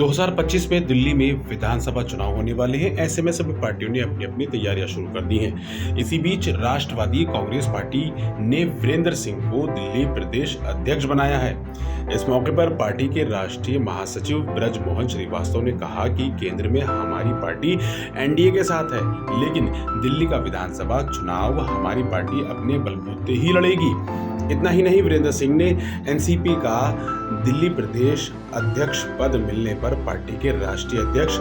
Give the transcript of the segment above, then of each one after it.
2025 में दिल्ली में विधानसभा चुनाव होने वाले हैं। ऐसे में सभी पार्टियों ने अपनी अपनी तैयारियां शुरू कर दी हैं। इसी बीच राष्ट्रवादी कांग्रेस पार्टी ने वीरेंद्र सिंह को दिल्ली प्रदेश अध्यक्ष बनाया है। इस मौके पर पार्टी के राष्ट्रीय महासचिव ब्रज मोहन श्रीवास्तव ने कहा कि केंद्र में हमारी पार्टी एनडीए के साथ है, लेकिन दिल्ली का विधानसभा चुनाव हमारी पार्टी अपने बलबूते ही लड़ेगी। इतना ही नहीं, वीरेंद्र सिंह ने एनसीपी का दिल्ली प्रदेश अध्यक्ष पद मिलने पर पार्टी के राष्ट्रीय अध्यक्ष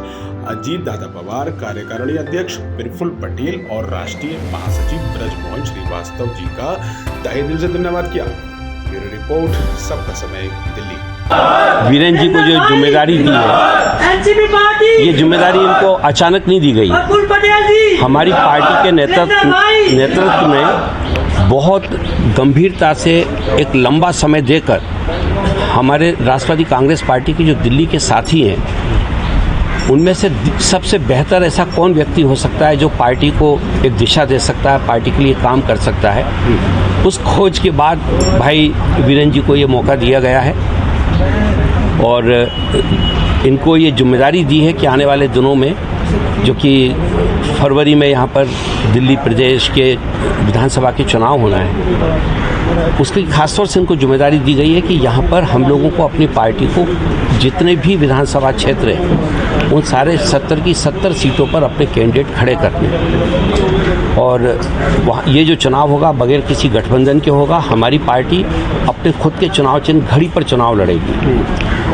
अजीत दादा पवार, कार्यकारिणी अध्यक्ष प्रफुल्ल पटेल और राष्ट्रीय महासचिव ब्रज मोहन श्रीवास्तव जी का तहे दिल से धन्यवाद किया। ब्यूरो रिपोर्ट, सबका समय, दिल्ली। वीरेंद्र जी को जो जिम्मेदारी दी है, ये जिम्मेदारी इनको अचानक नहीं दी गई। हमारी पार्टी के नेतृत्व में बहुत गंभीरता से एक लंबा समय देकर हमारे राष्ट्रवादी कांग्रेस पार्टी के जो दिल्ली के साथी हैं, उनमें से सबसे बेहतर ऐसा कौन व्यक्ति हो सकता है जो पार्टी को एक दिशा दे सकता है, पार्टी के लिए काम कर सकता है। उस खोज के बाद भाई वीरेंद्र जी को ये मौका दिया गया है और इनको ये जिम्मेदारी दी है कि आने वाले दिनों में, जो कि फरवरी में यहाँ पर दिल्ली प्रदेश के विधानसभा के चुनाव होना है, उसकी खासतौर से इनको जिम्मेदारी दी गई है कि यहाँ पर हम लोगों को अपनी पार्टी को जितने भी विधानसभा क्षेत्र हैं उन सारे 70 की 70 सीटों पर अपने कैंडिडेट खड़े करने, और वहाँ ये जो चुनाव होगा बगैर किसी गठबंधन के होगा। हमारी पार्टी अपने खुद के चुनाव चिन्ह घड़ी पर चुनाव लड़ेगी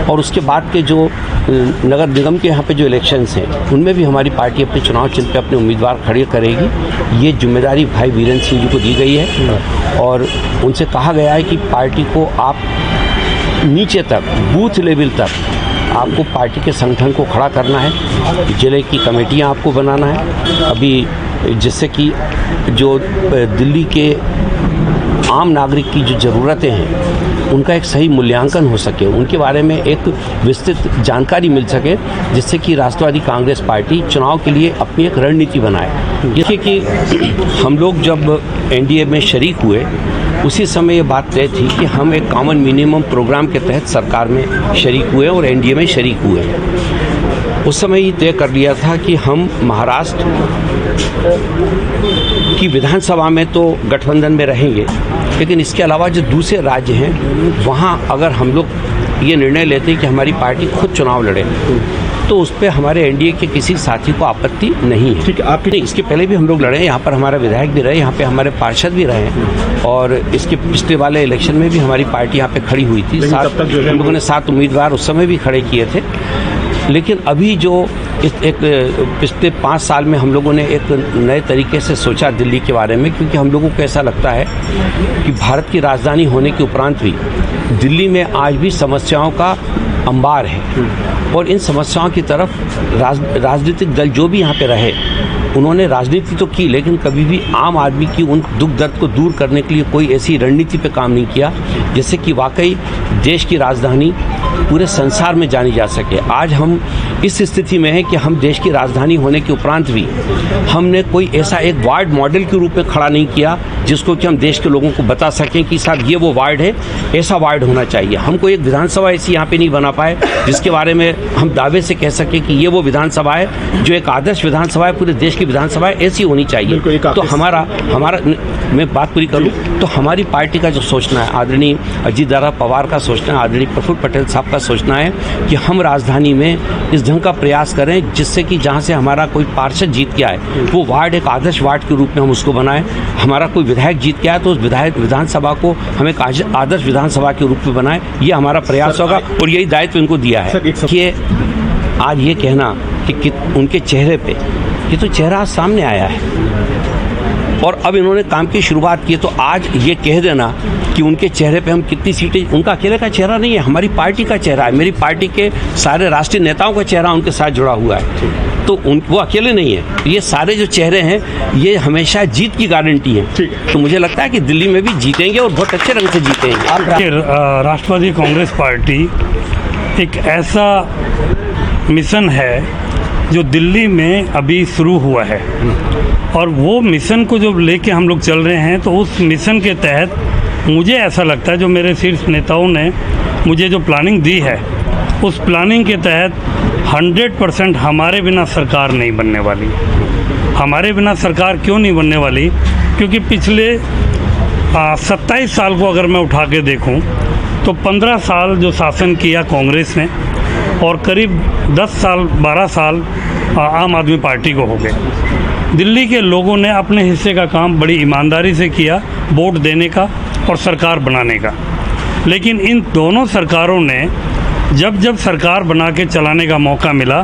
और उसके बाद के जो नगर निगम के यहाँ पे जो इलेक्शंस हैं उनमें भी हमारी पार्टी अपने चुनाव चिन्ह पे अपने उम्मीदवार खड़े करेगी। ये जिम्मेदारी भाई वीरेंद्र सिंह जी को दी गई है और उनसे कहा गया है कि पार्टी को आप नीचे तक, बूथ लेवल तक आपको पार्टी के संगठन को खड़ा करना है, जिले की कमेटियां आपको बनाना है, अभी जिससे कि जो दिल्ली के आम नागरिक की जो ज़रूरतें हैं उनका एक सही मूल्यांकन हो सके, उनके बारे में एक विस्तृत जानकारी मिल सके, जिससे कि राष्ट्रवादी कांग्रेस पार्टी चुनाव के लिए अपनी एक रणनीति बनाए। देखिए कि हम लोग जब एनडीए में शरीक हुए उसी समय ये बात तय थी कि हम एक कॉमन मिनिमम प्रोग्राम के तहत सरकार में शरीक हुए और एनडीए में शरीक हुए। उस समय ये तय कर लिया था कि हम महाराष्ट्र की विधानसभा में तो गठबंधन में रहेंगे, लेकिन इसके अलावा जो दूसरे राज्य हैं वहाँ अगर हम लोग ये निर्णय लेते हैं कि हमारी पार्टी खुद चुनाव लड़े तो उस पर हमारे एनडीए के किसी साथी को आपत्ति नहीं है। ठीक है, आपकी नहीं, इसके पहले भी हम लोग लड़े, यहाँ पर हमारा विधायक भी रहे, यहाँ पे हमारे पार्षद भी रहे और इसके पिछले वाले इलेक्शन में भी हमारी पार्टी यहाँ पे खड़ी हुई थी। हम लोगों ने 7 उम्मीदवार उस समय भी खड़े किए थे। लेकिन अभी जो एक पिछले 5 साल में हम लोगों ने एक नए तरीके से सोचा दिल्ली के बारे में, क्योंकि हम लोगों को ऐसा लगता है कि भारत की राजधानी होने के उपरांत भी दिल्ली में आज भी समस्याओं का अंबार है और इन समस्याओं की तरफ राजनीतिक दल जो भी यहाँ पे रहे उन्होंने राजनीति तो की, लेकिन कभी भी आम आदमी की उन दुख दर्द को दूर करने के लिए कोई ऐसी रणनीति पे काम नहीं किया जिससे कि वाकई देश की राजधानी पूरे संसार में जानी जा सके। आज हम इस स्थिति में हैं कि हम देश की राजधानी होने के उपरांत भी हमने कोई ऐसा एक वार्ड मॉडल के रूप में खड़ा नहीं किया जिसको कि हम देश के लोगों को बता सकें कि साहब ये वो वार्ड है, ऐसा वार्ड होना चाहिए। हम कोई एक विधानसभा ऐसी यहाँ पे नहीं बना पाए जिसके बारे में हम दावे से कह सकें कि ये वो विधानसभा है जो एक आदर्श विधानसभा है, पूरे देश की विधानसभा ऐसी होनी चाहिए। तो हमारा मैं बात पूरी करूँ तो हमारी पार्टी का जो सोचना है, आदरणीय अजीत दादा पवार का सोचना है, आदरणीय प्रफुल्ल पटेल साहब का सोचना है कि हम राजधानी में इस ढंग का प्रयास करें जिससे कि जहाँ से हमारा कोई पार्षद जीत के आए वो वार्ड एक आदर्श वार्ड के रूप में हम उसको बनाएं। हमारा कोई विधायक जीत के आए तो उस विधानसभा को हम एक आदर्श विधानसभा के रूप में बनाएं। ये हमारा प्रयास होगा और यही दायित्व इनको दिया है। कि आज ये कहना कि उनके चेहरे पे, ये तो चेहरा आज सामने आया है और अब इन्होंने काम की शुरुआत की, तो आज ये कह देना कि उनके चेहरे पे हम कितनी सीटें, उनका अकेले का चेहरा नहीं है, हमारी पार्टी का चेहरा है, मेरी पार्टी के सारे राष्ट्रीय नेताओं का चेहरा उनके साथ जुड़ा हुआ है। तो वो अकेले नहीं है, ये सारे जो चेहरे हैं ये हमेशा जीत की गारंटी है। तो मुझे लगता है कि दिल्ली में भी जीतेंगे और बहुत अच्छे रंग से जीतेंगे। राष्ट्रवादी कांग्रेस पार्टी एक ऐसा मिशन है जो दिल्ली में अभी शुरू हुआ है और वो मिशन को जो लेके हम लोग चल रहे हैं, तो उस मिशन के तहत मुझे ऐसा लगता है जो मेरे शीर्ष नेताओं ने मुझे जो प्लानिंग दी है उस प्लानिंग के तहत 100% हमारे बिना सरकार नहीं बनने वाली। हमारे बिना सरकार क्यों नहीं बनने वाली? क्योंकि पिछले 27 साल को अगर मैं उठा के देखूं तो 15 साल जो शासन किया कांग्रेस ने और करीब 10 साल 12 साल आम आदमी पार्टी को हो गए। दिल्ली के लोगों ने अपने हिस्से का काम बड़ी ईमानदारी से किया, वोट देने का और सरकार बनाने का। लेकिन इन दोनों सरकारों ने जब जब सरकार बना के चलाने का मौका मिला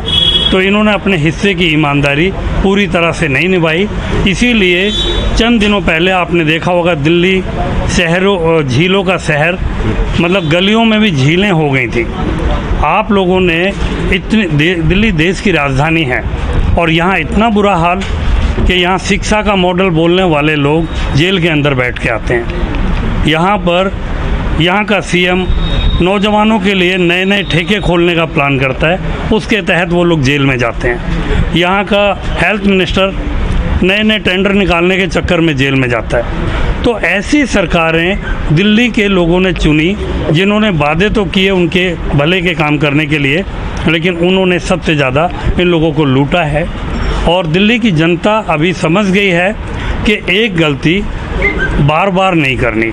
तो इन्होंने अपने हिस्से की ईमानदारी पूरी तरह से नहीं निभाई। इसीलिए चंद दिनों पहले आपने देखा होगा दिल्ली शहरों झीलों का शहर, मतलब गलियों में भी झीलें हो गई थी। आप लोगों ने दिल्ली देश की राजधानी है और यहाँ इतना बुरा हाल कि यहाँ शिक्षा का मॉडल बोलने वाले लोग जेल के अंदर बैठ के आते हैं। यहाँ का सीएम नौजवानों के लिए नए नए ठेके खोलने का प्लान करता है, उसके तहत वो लोग जेल में जाते हैं। यहाँ का हेल्थ मिनिस्टर नए नए टेंडर निकालने के चक्कर में जेल में जाता है। तो ऐसी सरकारें दिल्ली के लोगों ने चुनी जिन्होंने वादे तो किए उनके भले के काम करने के लिए, लेकिन उन्होंने सबसे ज़्यादा इन लोगों को लूटा है। और दिल्ली की जनता अभी समझ गई है कि एक गलती बार बार नहीं करनी।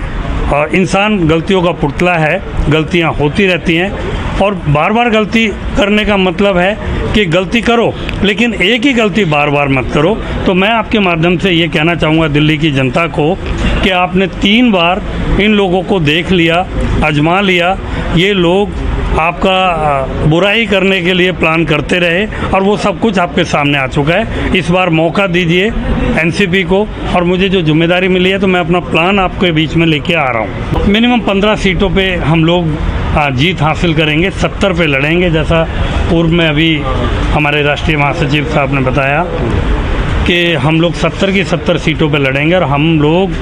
और इंसान गलतियों का पुतला है, गलतियां होती रहती हैं और बार बार गलती करने का मतलब है कि गलती करो लेकिन एक ही गलती बार बार मत करो। तो मैं आपके माध्यम से ये कहना चाहूँगा दिल्ली की जनता को कि आपने 3 बार इन लोगों को देख लिया, आजमा लिया। ये लोग आपका बुराई करने के लिए प्लान करते रहे और वो सब कुछ आपके सामने आ चुका है। इस बार मौका दीजिए एनसीपी को और मुझे जो जिम्मेदारी मिली है तो मैं अपना प्लान आपके बीच में लेके आ रहा हूँ। मिनिमम 15 सीटों पे हम लोग जीत हासिल करेंगे, 70 पे लड़ेंगे। जैसा पूर्व में अभी हमारे राष्ट्रीय महासचिव साहब ने बताया कि हम लोग 70 की 70 सीटों पे लड़ेंगे। और हम लोग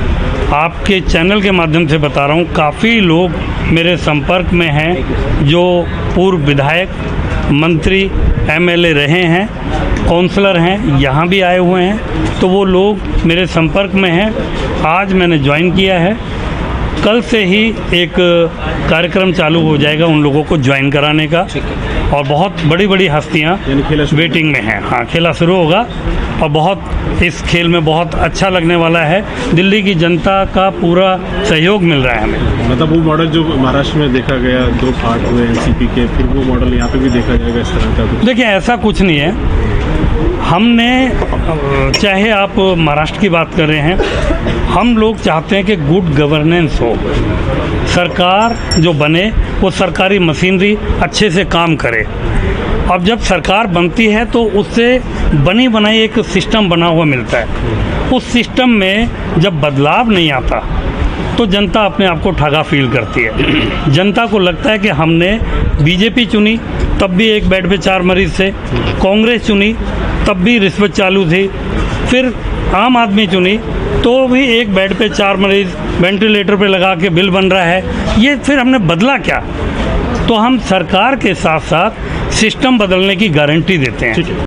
आपके चैनल के माध्यम से बता रहा हूँ, काफ़ी लोग मेरे संपर्क में हैं जो पूर्व विधायक, मंत्री, एमएलए रहे हैं, काउंसलर हैं, यहाँ भी आए हुए हैं। तो वो लोग मेरे संपर्क में हैं। आज मैंने ज्वाइन किया है, कल से ही एक कार्यक्रम चालू हो जाएगा उन लोगों को ज्वाइन कराने का। और बहुत बड़ी बड़ी हस्तियाँ वेटिंग में हैं। हाँ, खेला शुरू होगा और बहुत इस खेल में बहुत अच्छा लगने वाला है। दिल्ली की जनता का पूरा सहयोग मिल रहा है हमें। मतलब वो मॉडल जो महाराष्ट्र में देखा गया, 2 पार्ट हुए एनसीपी के, फिर वो मॉडल यहाँ पे भी देखा जाएगा इस तरह का? देखिए, ऐसा कुछ नहीं है। हमने, चाहे आप महाराष्ट्र की बात कर रहे हैं, हम लोग चाहते हैं कि गुड गवर्नेंस हो, सरकार जो बने वो सरकारी मशीनरी अच्छे से काम करे। अब जब सरकार बनती है तो उससे बनी बनाई एक सिस्टम बना हुआ मिलता है। उस सिस्टम में जब बदलाव नहीं आता तो जनता अपने आप को ठगा फील करती है। जनता को लगता है कि हमने बीजेपी चुनी तब भी एक बेड पे 4 मरीज थे, कांग्रेस चुनी तब भी रिश्वत चालू थी, फिर आम आदमी चुनी तो भी एक बेड पे 4 मरीज वेंटिलेटर पे लगा के बिल बन रहा है। ये फिर हमने बदला क्या? तो हम सरकार के साथ साथ सिस्टम बदलने की गारंटी देते हैं।